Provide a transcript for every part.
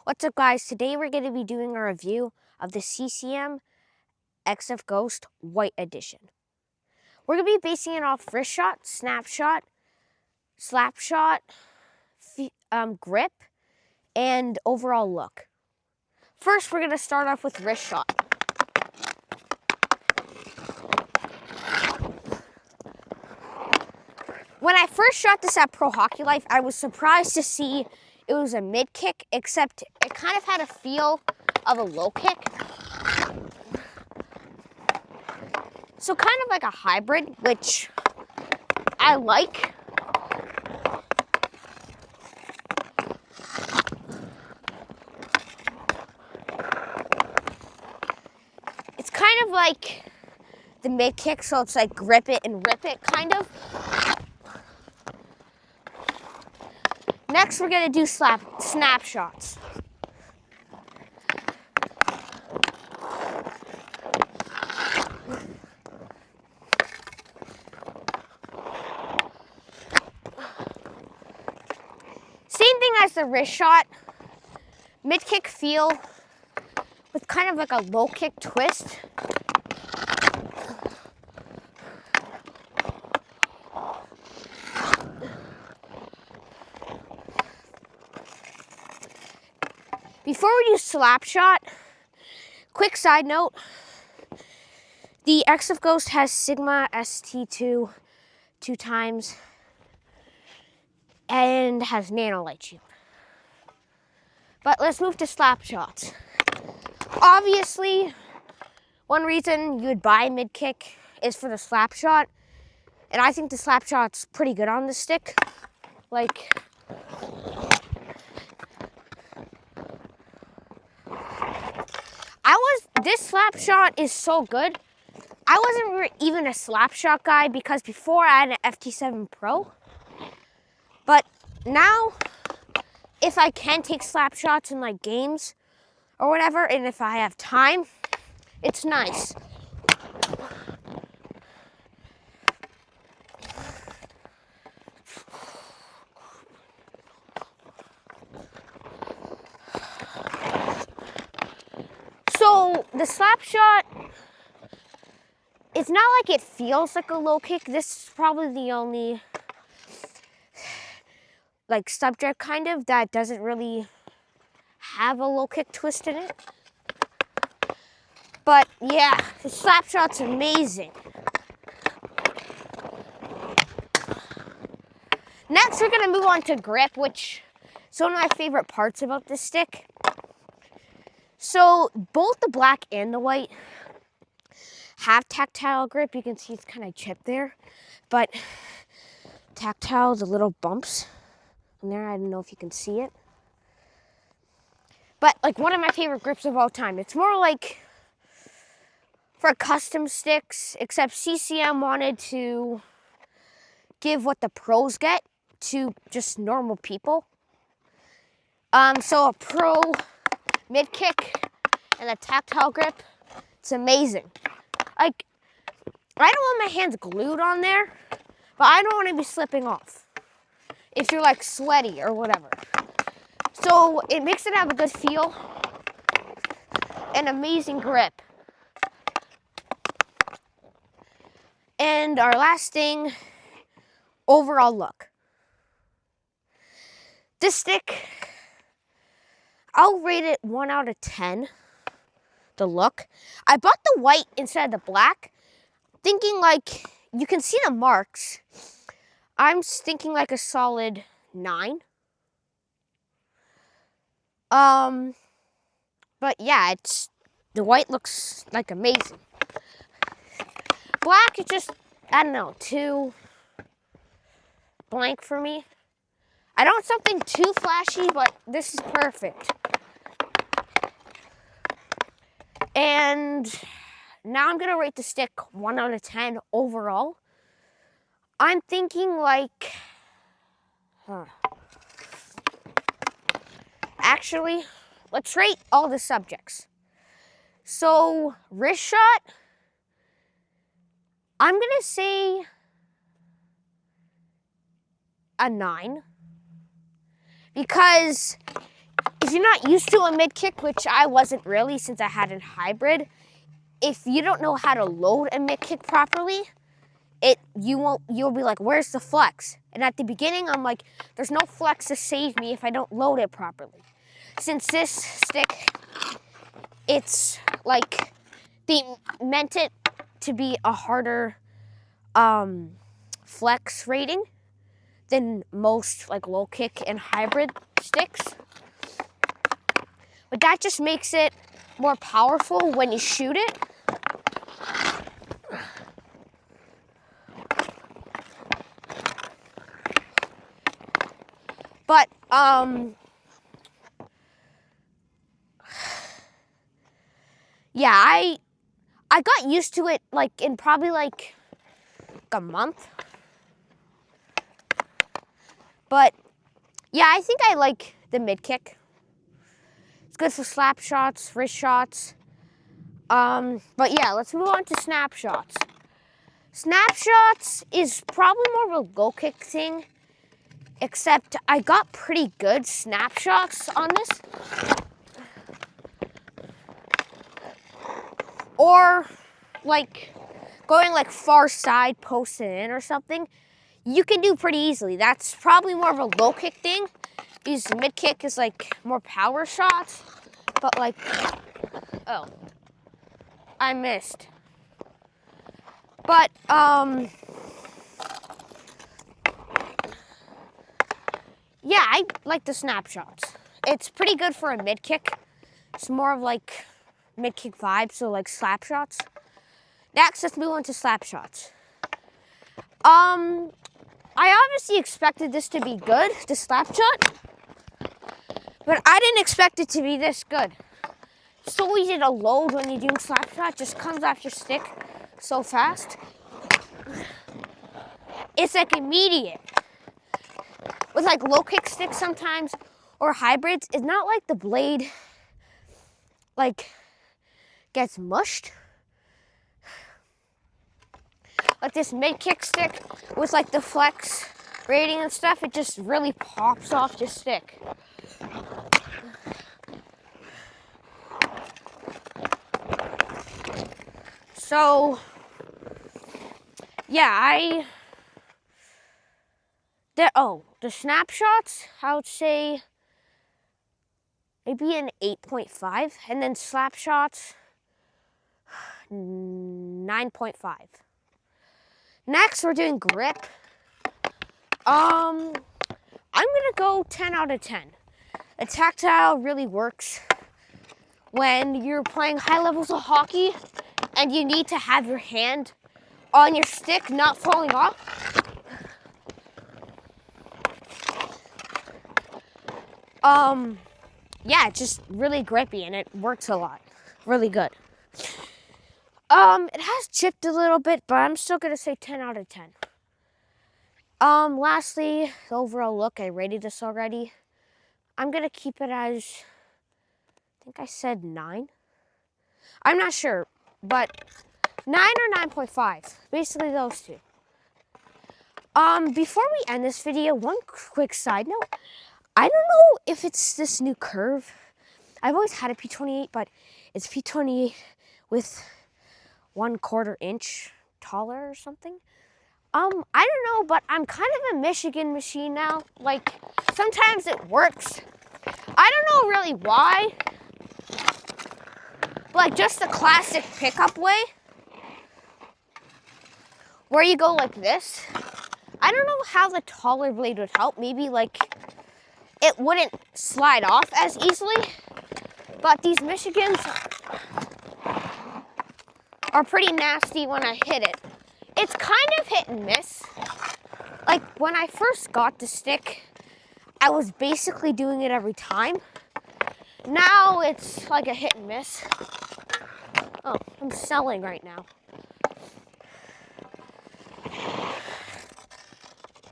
What's up, guys? Today we're going to be doing a review of the CCM XF Ghost White Edition. We're going to be basing it off wrist shot, snapshot, slap shot, grip, and overall look. First, we're going to start off with wrist shot. When I first shot this at Pro Hockey Life, I was surprised to see it was a mid kick, except it kind of had a feel of a low kick. So kind of like a hybrid, which I like. It's kind of like the mid kick, so it's like grip it and rip it, kind of. Next, we're gonna do snapshots. Same thing as the wrist shot, mid kick feel with kind of like a low kick twist. Before we do slap shot, quick side note, the XF Ghost has Sigma ST2 2 times and has nano light shield. But let's move to slap shots. Obviously, one reason you would buy mid kick is for the slap shot, and I think the slap shot's pretty good on the stick. Like, this slap shot is so good. I wasn't even a slap shot guy because before I had an FT7 Pro. But now, if I can take slap shots in like games or whatever, and if I have time, it's nice. So the slap shot, it's not like it feels like a low kick. This is probably the only like subject kind of that doesn't really have a low kick twist in it. But yeah, the slap shot's amazing. Next, we're gonna move on to grip, which is one of my favorite parts about this stick. So both the black and the white have tactile grip. You can see it's kind of chipped there, but tactile, the little bumps in there, I don't know if you can see it. But like one of my favorite grips of all time. It's more like for custom sticks, except CCM wanted to give what the pros get to just normal people. So a pro mid kick and a tactile grip, it's amazing. Like, I don't want my hands glued on there, but I don't want to be slipping off if you're like sweaty or whatever. So it makes it have a good feel and amazing grip. And our last thing, overall look. This stick, I'll rate it 1 out of 10, the look. I bought the white instead of the black, thinking like, you can see the marks. I'm thinking like a solid 9. But yeah, the white looks like amazing. Black is just, I don't know, too blank for me. I don't want something too flashy, but this is perfect. And now I'm gonna rate the stick 1 out of 10 overall. I'm thinking like, actually, let's rate all the subjects. So, wrist shot, I'm gonna say a 9. Because if because you're not used to a mid kick, which I wasn't really since I had a hybrid. If you don't know how to load a mid kick properly, you'll be like, where's the flex? And at the beginning, I'm like, there's no flex to save me if I don't load it properly. Since this stick, it's like they meant it to be a harder flex rating than most like low kick and hybrid sticks. But that just makes it more powerful when you shoot it. But yeah, I got used to it like in probably like a month. But yeah, I think I like the mid kick. It's good for slap shots, wrist shots. But yeah, let's move on to snapshots. Snapshots is probably more of a low kick thing, except I got pretty good snapshots on this. Or like going like far side, posting in or something, you can do pretty easily. That's probably more of a low kick thing, because mid kick is like more power shots. But like, oh, I missed. But yeah, I like the snapshots. It's pretty good for a mid kick. It's more of like mid kick vibe, so like slap shots. Next, let's move on to slap shots. I obviously expected this to be good, the slap shot, but I didn't expect it to be this good. It's so easy to load when you're doing slap shot, just comes off your stick so fast. It's like immediate. With like low kick sticks sometimes, or hybrids, it's not like the blade like gets mushed. Like this mid kick stick with like the flex rating and stuff, it just really pops off your stick. So yeah, the snapshots, I would say maybe an 8.5, and then slap shots 9.5. Next, we're doing grip. I'm gonna go 10 out of 10. The tactile really works when you're playing high levels of hockey and you need to have your hand on your stick, not falling off. Yeah, it's just really grippy and it works a lot. Really good. It has chipped a little bit, but I'm still gonna say 10 out of 10. Lastly, the overall look, I rated this already. I'm gonna keep it as, I think I said 9. I'm not sure, but 9 or 9.5. Basically those two. Before we end this video, one quick side note. I don't know if it's this new curve. I've always had a P28, but it's P28 with 1/4 inch taller or something. I don't know, but I'm kind of a Michigan machine now. Like, sometimes it works. I don't know really why. Like, just the classic pickup way, where you go like this. I don't know how the taller blade would help. Maybe, like, it wouldn't slide off as easily. But these Michigans are pretty nasty when I hit it. It's kind of hit and miss. Like, when I first got the stick, I was basically doing it every time. Now it's like a hit and miss. Oh, I'm selling right now.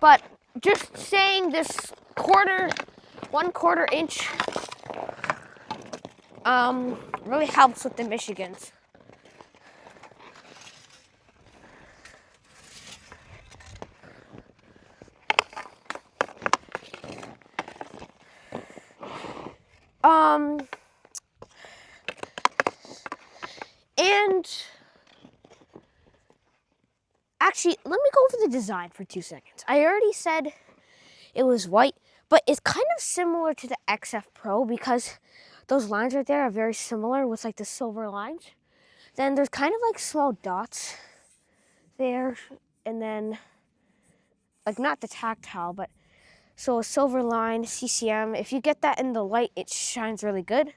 But just saying, this 1/4 inch really helps with the Michigans. And actually, let me go over the design for 2 seconds. I already said it was white, but it's kind of similar to the XF Pro because those lines right there are very similar with like the silver lines. Then there's kind of like small dots there, and then like not the tactile, but so a silver line, CCM. If you get that in the light, it shines really good.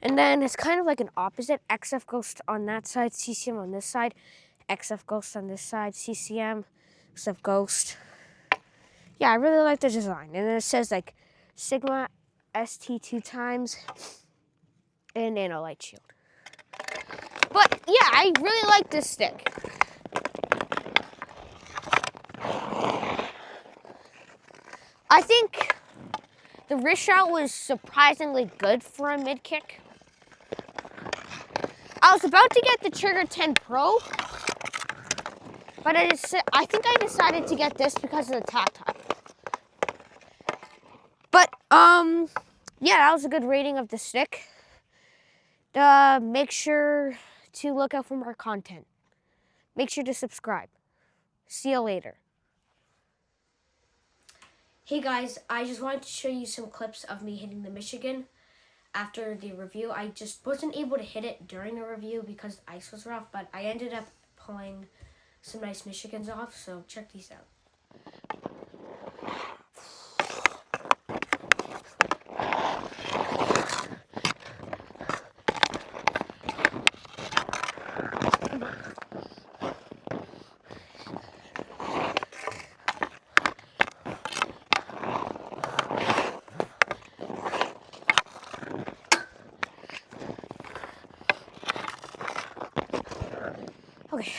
And then it's kind of like an opposite. XF Ghost on that side, CCM on this side. XF Ghost on this side, CCM, XF Ghost. Yeah, I really like the design. And then it says like Sigma ST 2 times and nano light shield. But yeah, I really like this stick. I think the wrist shot was surprisingly good for a mid kick. I was about to get the Trigger 10 Pro, but I think I decided to get this because of the tactile. But yeah, that was a good rating of the stick. Make sure to look out for more content. Make sure to subscribe. See you later. Hey guys, I just wanted to show you some clips of me hitting the Michigan after the review. I just wasn't able to hit it during the review because the ice was rough, but I ended up pulling some nice Michigans off, so check these out. Okay.